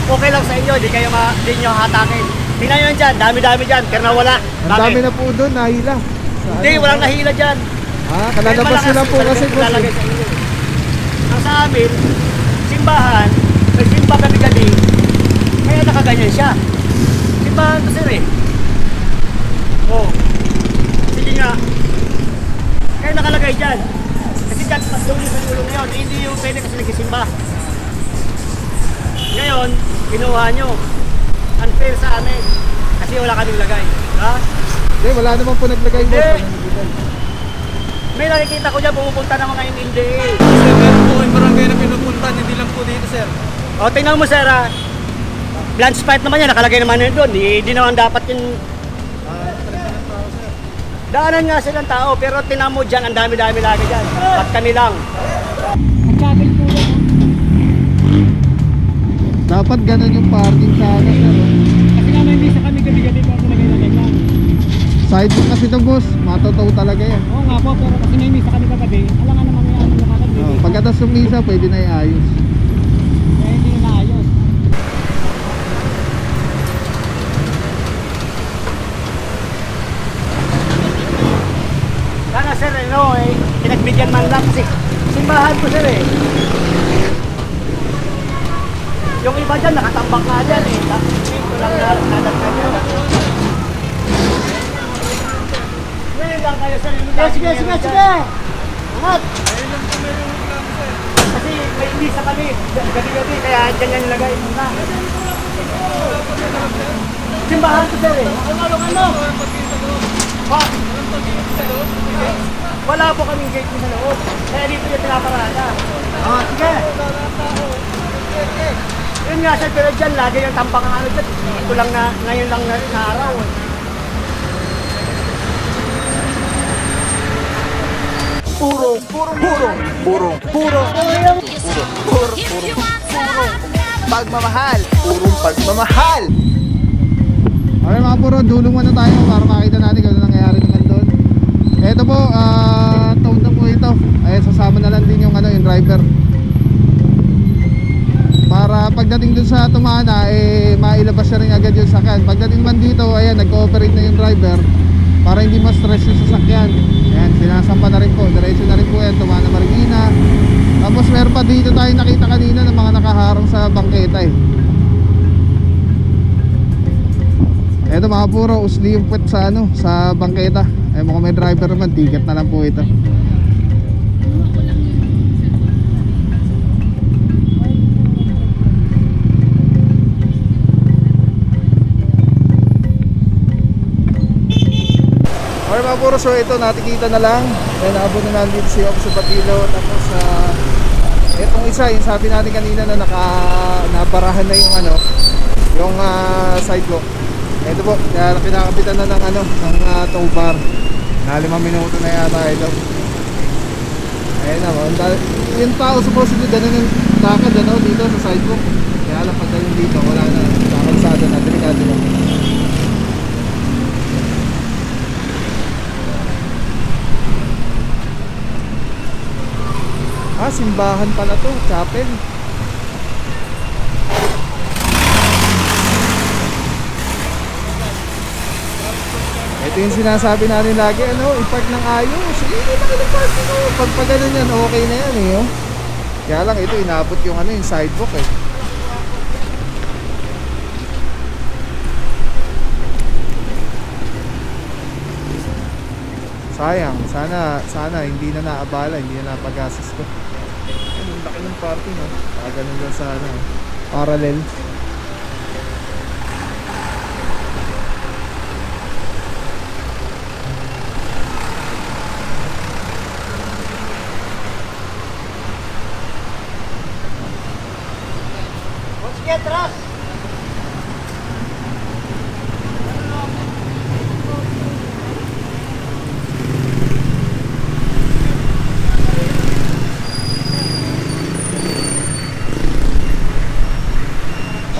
okay lang sa inyo, di nyo hatakin. Tingnan nyo yan dyan, dami-dami dyan, pero nawala. Ang dami na po doon, nahila. Hindi, walang nahila dyan. Kalalabas sila po kasi boss. Lalagay sa inyo. Ang sa amin, simbahan, nagsimba kami gabi, kaya nakaganyan siya. Simbahan to sir eh. Oo. Sige nga. Kaya nakalagay dyan. Kasi dyan, mas doon yung panulong na yun. Hindi yung pwede kasi nagsisimba. Ngayon, kinuha nyo. Unfair sa amin. Kasi wala kaming lagay. Ha? Hindi, wala naman po naglagay boss. May nakikita ko dyan, pumupunta ng mga hindi. Sir, meron po yung barangay na pinupuntan, hindi lang po dito, sir. O, tingnan mo sir ha. Blind spot naman yan, nakalagay naman yun doon. Hindi naman dapat yung... Daanan nga silang tao, pero tingnan mo dyan, ang dami-dami lagi dyan. At kami lang. Nagsabi po yan. Dapat ganun yung parking sana sir. Kasi nga may misa kami gabi-gabi po ako nagay lang. Sidewalk kasi ito boss, matotaw talaga yan. Oo nga po, pero kasi may misa kami kagabi, alangan naman may ano lakad Oh, dito. pagkatas ng misa, pwede na iayos. Kaya hindi na naayos. Sana sir, pinagbigyan man lang kasi simbahan ko sir eh. Yung iba dyan, nakatambak nga dyan eh. Tapos dito lang nadagdag yun. Ngayon lang kayo sir. Sige. Angat! Kasi may misa kami, gabi-gabi, kaya dyan yan nilagay muna. Simbahan ko sir eh. Ano? Pa? Wala po kaming gate sa loob. Kaya dito yung pinaparada. Sige. Yun nga sir, pero dyan lagi yung tampang ano dyan. Ito lang na, ngayon lang na araw. Purong pagmamahal. Okay mga puro, dulong muna tayo para makita natin kung ano nangyayari naman doon. Ito po, tow na po ito. Ay, sasama na lang din yung, yung driver. Para pagdating dun sa Tumana, mailabas siya rin agad yung sakyan. Pagdating man dito, ayan, nag-cooperate na yung driver para hindi ma-stress yung sasakyan. Ayan, sinasampa na rin po. Diretso na rin po yan, Tumana, Marikina. Tapos meron pa dito tayo nakita kanina ng mga nakaharang sa bangketa eh. Eto mga puro, usli yung puwet sa sa bangketa. Eh mukhang may driver naman, ticket na lang po ito. Okay mga puro, so ito natikita na lang. Then naabot na natin dito si Officer Patilo. Tapos etong isa, yung sabi natin kanina na nabarahan na yung yung sidewalk. Ito po, kaya pinakapitan na ng tow bar. Na 5 minuto na yata ito. Ayun na, yung tao supposedly ganun yung lakad dito sa sidewalk. Kaya lang pagdating dito, wala na, kakalsada na, delikado lang. Simbahan pala to, chapel. Ito yung sinasabi natin lagi, i-park ng ayos. Hindi na i-park mo. Pag ganun yan, okay na yan eh. Kaya lang ito, inabot yung yung sidewalk eh. Sayang, sana hindi na naabala, hindi na napag-assist ko. Ang laki ng parking ganun lang sa parallel. Sige, atras!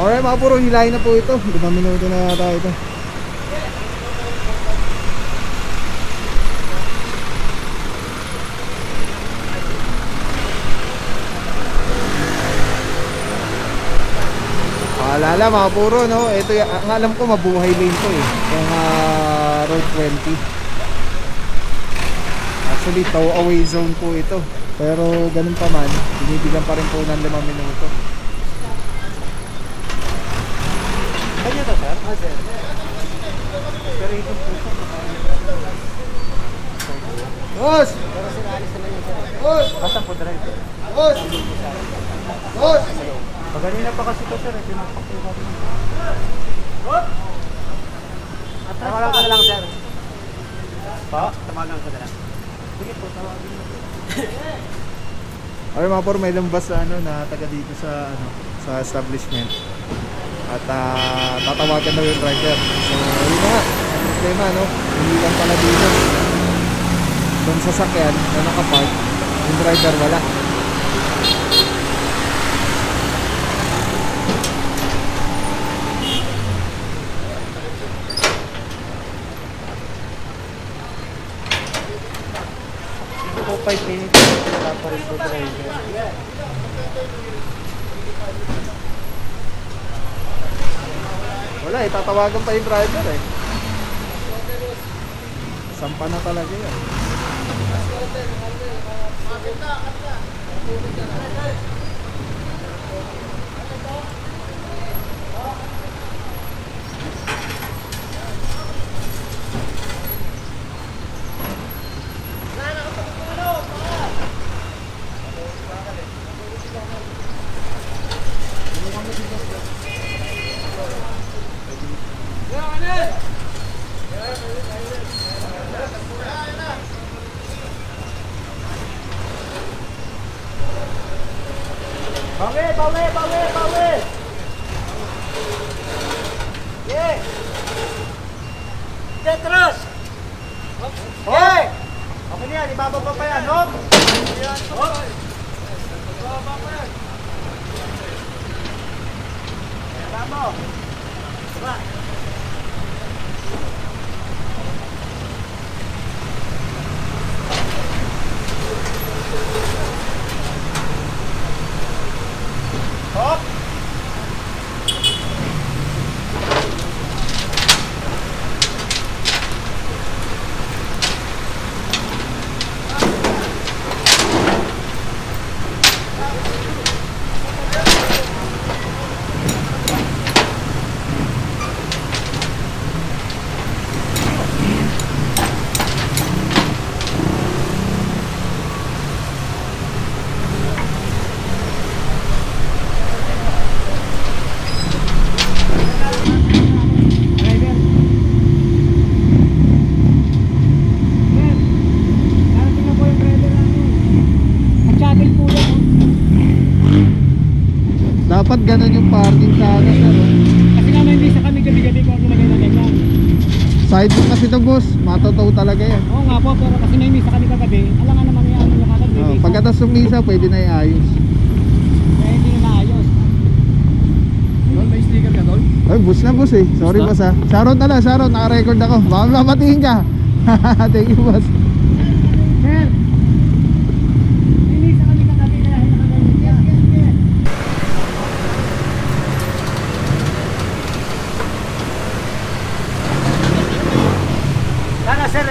Alright mga puro, hilahin na po ito. 5 minuto na yata ito. paalala mga puro, no? Ito, ang alam ko mabuhay lane to eh. Yung Road 20. Actually, tow away zone po ito. Pero ganun pa man, binibigyan pa rin po ng 5 minuto. Kanya to, sir? Sir. Pero ito po ito. Boss! Pero sinalis naman yun, sir. Boss! Basta po drive. Boss! Boss! Paganina pa kasi ito, sir. Pinapak ko natin. Tawagan ko na lang, sir. Pa? Tawagan ko na lang. Sige po, tawagin mo. Okay mga por, may lambas na na taga dito sa sa establishment. At tatawagan daw yung driver. So, yun na nga. Ang problema, hindi lang pala dito. Doon sa sakyan na nakapark, yung driver wala. Po 5 minutes. Wala pa rin po driver. Wala tatawagan pa yung driver eh. Sampa na talaga yan. Bawi! Yeah! Tetras! Okay! Okay na yan, ibababa pa yan, no? Ibababa pa yan. Tama. Diba? Hop! Driver. Sir, darating na po yung driver namin. Nag-shuttle po yan. Dapat ganun yung parking sana sir. Kasi naman hindi sa kami gabi-gabi ko ako nilagay na ganyan. Side mo kasi to boss, matotow talaga yan. Oo nga po, pero kasi may misa kami kagabi. Alam nga naman yung ano kagad. Oh, pagkatas ng misa, pwede na iayos. Kaya hindi na naayos. Tol, may sticker ka, Tol? Ay, boss na boss eh. Sorry boss ha. Shoutout na lang, shoutout. Naka-record ako. Baka mapatingin ka. Thank you boss. Sir, may misa kami kagabi kaya nakaganyan siya. Sana sir,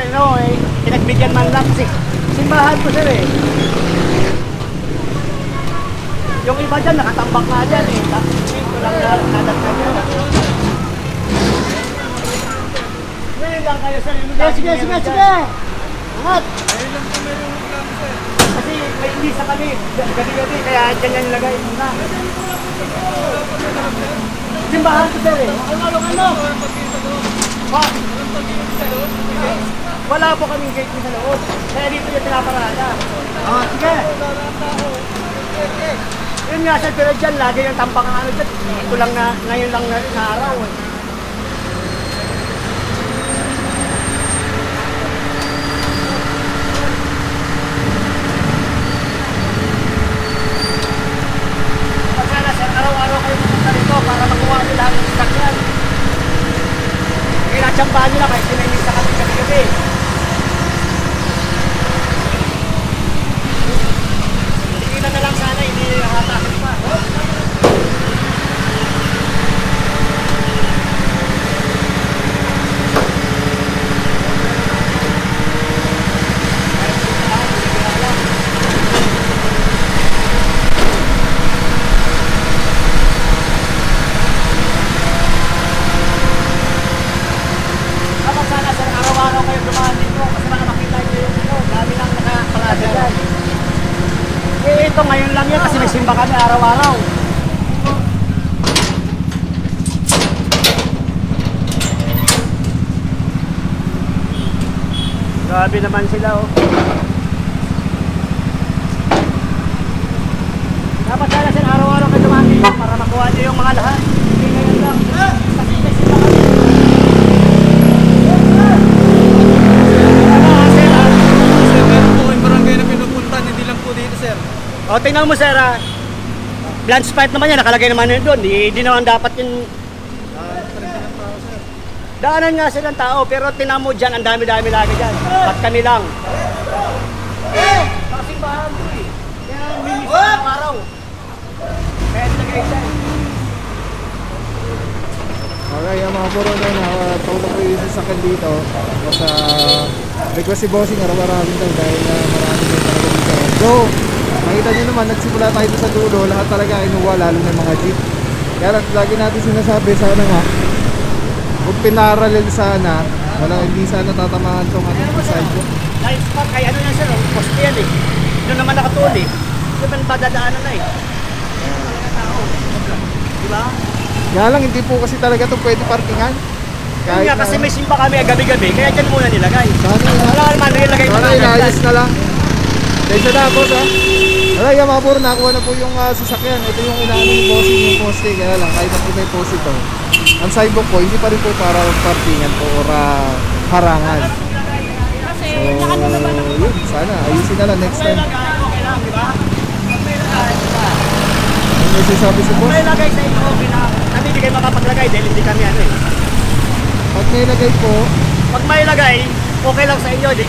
pinagbigyan man lang kasi simbahan ko sir eh. Yung iba dyan, nakatambak nga dyan eh. Tapos dito lang nadagdag yun. Ngayon lang kayo sir. Sige. Angat! Ayun lang po meron reklamo, sir. Kasi may misa kami. Gabi-gabi, kaya dyan yan nilagay muna. Simbahan ko sir eh. Ano? Ha? Wala po kaming gate sa loob. Kaya dito yung pinaparada. Ah, sige. Yun nga sir, pero dyan lagi yung tambak ang ano dyan. Ito lang na, ngayon lang na araw eh. Sana sir, araw-araw kayo pumunta rito para makuha nila ang sakyan. Kinatsambahan nila kahit sinayos sa kami gabi-gabi. Tigilan na lang sana, hindi nakatakas pa. ito ngayon lang yan kasi nagsimba kami araw-araw. Grabe naman sila oh. Dapat sana sila araw-araw kayo dumati para makuha niyo yung mga lahat. Hindi ngayon lang. Kasi nagsimba kami. Sir, meron po kayong barangay na pinupuntan, hindi lang po dito, sir. O, tingnan mo sir, blind spot naman yan, nakalagay naman yun doon. Hindi naman dapat yung... Daanan nga silang tao, pero tingnan mo dyan, ang dami-dami lagi dyan. Ba't kami lang? Kasi bahan mo eh. Kaya minis ng araw. Kaya nilagay dyan. Okay, yung mga puro na tulog ko yung sasakyan dito. Tapos request si Bossing araw-arawin daw dahil marami din talaga dito. So, makita nyo naman, nagsimula tayo sa dulo, lahat talaga inuwa, lalo na yung mga jeep. Kaya lagi natin sinasabi, sana nga, kung pinaralel sana, hindi sana tatamaan itong ating sidewalk. Blind spot, kaya ano yan sir, poste yan eh. Doon naman nakatuon eh. Doon naman badadaanan na eh. Diba? Kaya lang, hindi po kasi talaga ito pwede parkingan. Yun nga, kasi may simba kami gabi-gabi, kaya dyan muna nilagay. Wala naman nilagay sana inayos na lang. Tensya na boss ha. Alay, yung mga puro, nakuha na po yung sasakyan. Ito yung inaano ni Bossing yung poste. Kaya lang, kahit na po may poste ito, ang sidewalk po, hindi pa rin po para parkingan po or harangan. Kasi So, yun, sana ayusin na lang next time. Okay lang, di ba? Pag may lagay, Ano yung sabi si Pag boss? may lagay sa inyo, okay lang. Kami hindi kayo makapaglagay dahil hindi kami ano eh. Pag may lagay po, Pag may lagay, okay lang sa inyo, di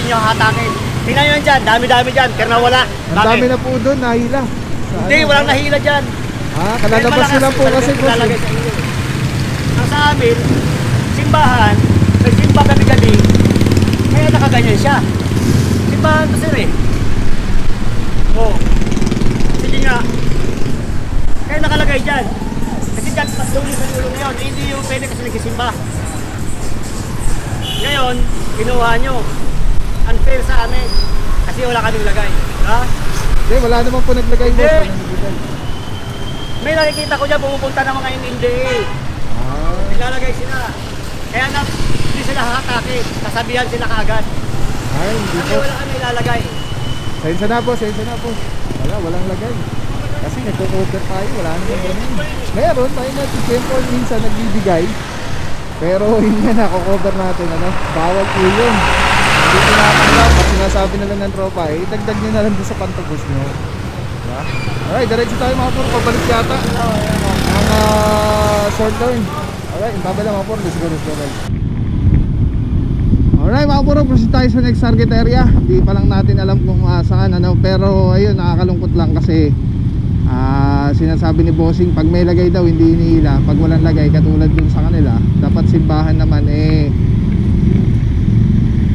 nyo hatakin. Tingnan nyo yan dyan, dami-dami dyan, pero nawala. ang dami na po doon, nahila. Sa Hindi, ano? walang nahila dyan. Kalalabas nyo lang po kasi boss. Lalagay sa inyo. Ang sa amin, simbahan, nagsimba gabi-gabi, kaya nakaganyan siya. Simbahan to sir eh. Oo. Sige nga. Kaya nakalagay dyan. Kasi dyan, patuloy sa ulo yun. Hindi yung pwede kasi nagsisimba. Ngayon, kinuha nyo. Unfair sa amin. Kasi wala kaming lagay. Ha? Hindi, wala naman po naglagay boss. Hindi. Walang naglagay. May nakikita ko dyan, pumupunta ng mga NDA. Naglalagay sila. Kaya na, hindi sila hatake. Kasabihan sila kaagad. Hindi Kasi po. wala kami lalagay. Sensya na po. Walang lagay. Kasi nagko-cover tayo, wala naman ganun. Meron tayo na tempo minsan nagbibigay. Pero yun nga, nako-cover natin, ano? Bawal po yun. Hindi tinatanggap. At sinasabi na lang ng tropa, itagdag nyo na lang doon sa pantubos nyo. Diba? Alright, diretso tayo mga puro, pabalik yata. Ang short turn. Alright, yung babala mga puro, let's go guys. Alright mga puro, proceed tayo sa next target area. Hindi pa lang natin alam kung saan, ano. Pero ayun, nakakalungkot lang kasi sinasabi ni Bossing, pag may lagay daw hindi inihila, pag walang lagay katulad dun sa kanila, dapat simbahan naman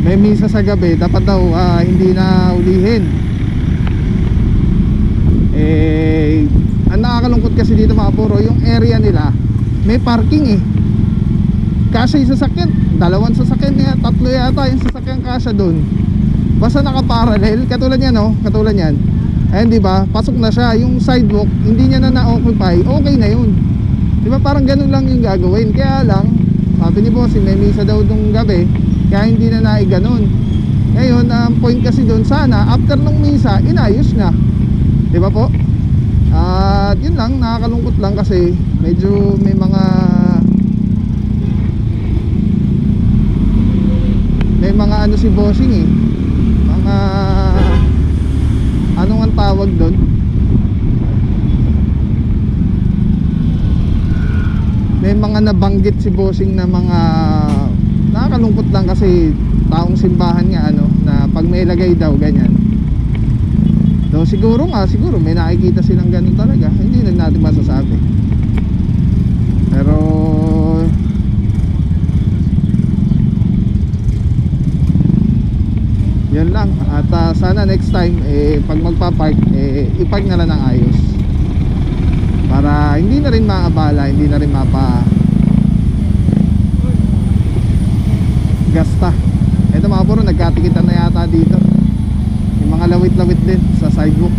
may misa sa gabi, dapat daw hindi na ulihin. Ang nakakalungkot kasi dito mga puro, yung area nila may parking kasi yung sasakyan, dalawang sasakyan niya, tatlo yata yung sasakyan kasya dun, basta nakaparallel, katulad yan katulad yan. Ayun, di ba? Pasok na siya. Yung sidewalk, hindi niya na-occupy. Okay na yun. Di ba? Parang ganun lang yung gagawin. Kaya lang, sabi ni Bossing, may misa daw nung gabi, kaya hindi na naiganon. Ngayon, ang point kasi doon, sana, after nung misa, inayos na. Di ba po? At yun lang, nakakalungkot lang kasi medyo may mga ano si Bossing mga anong ang tawag doon? May mga nabanggit si Bossing na mga nakakalungkot lang kasi taong simbahan nga na pag may lagay daw ganyan. So siguro may nakikita silang ganun talaga. Hindi na natin masasabi. Pero yun lang. At sana next time pag magpa-park ipark na lang ng ayos para hindi na rin maabala, hindi na rin gasta. Ito mga puro, nagkatikitan na yata dito yung mga lawit-lawit din sa sidewalk.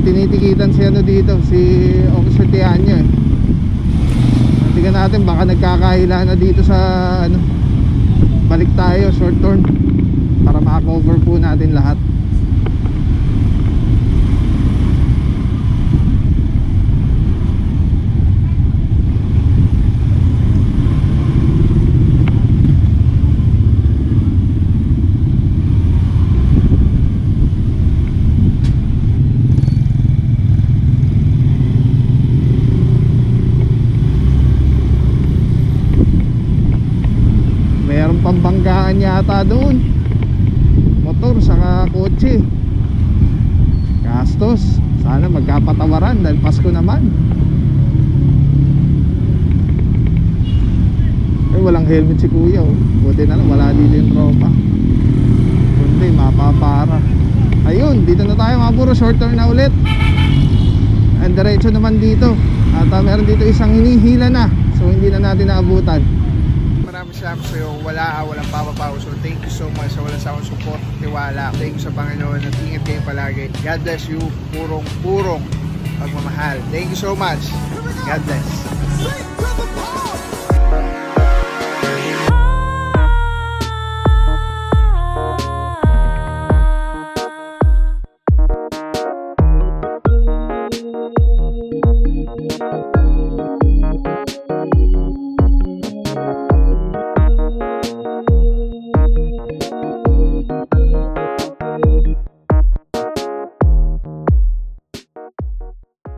tinitikitan si ano dito, si Officer Tianyo eh. Tingnan natin, baka nagkakahila na dito sa ano. Balik tayo, short turn para maka-cover po natin lahat. Mayroong pambanggaan yata doon, motor saka kotse. Gastos. Sana magkapatawaran dahil Pasko naman. Walang helmet si kuya oh. Buti na lang wala dito yung tropa, kundi mapapara. Ayun, dito na tayo mga buro. Short turn na ulit. And diretso naman dito. At meron dito isang hinihila na, so hindi na natin naabutan. Maraming salamat sa iyo. Walang papapaw. So thank you so much sa walang sawang support, tiwala. Thank you sa Panginoon at ingat kayo palagi. God bless you. Purong pagmamahal. Thank you so much. God bless.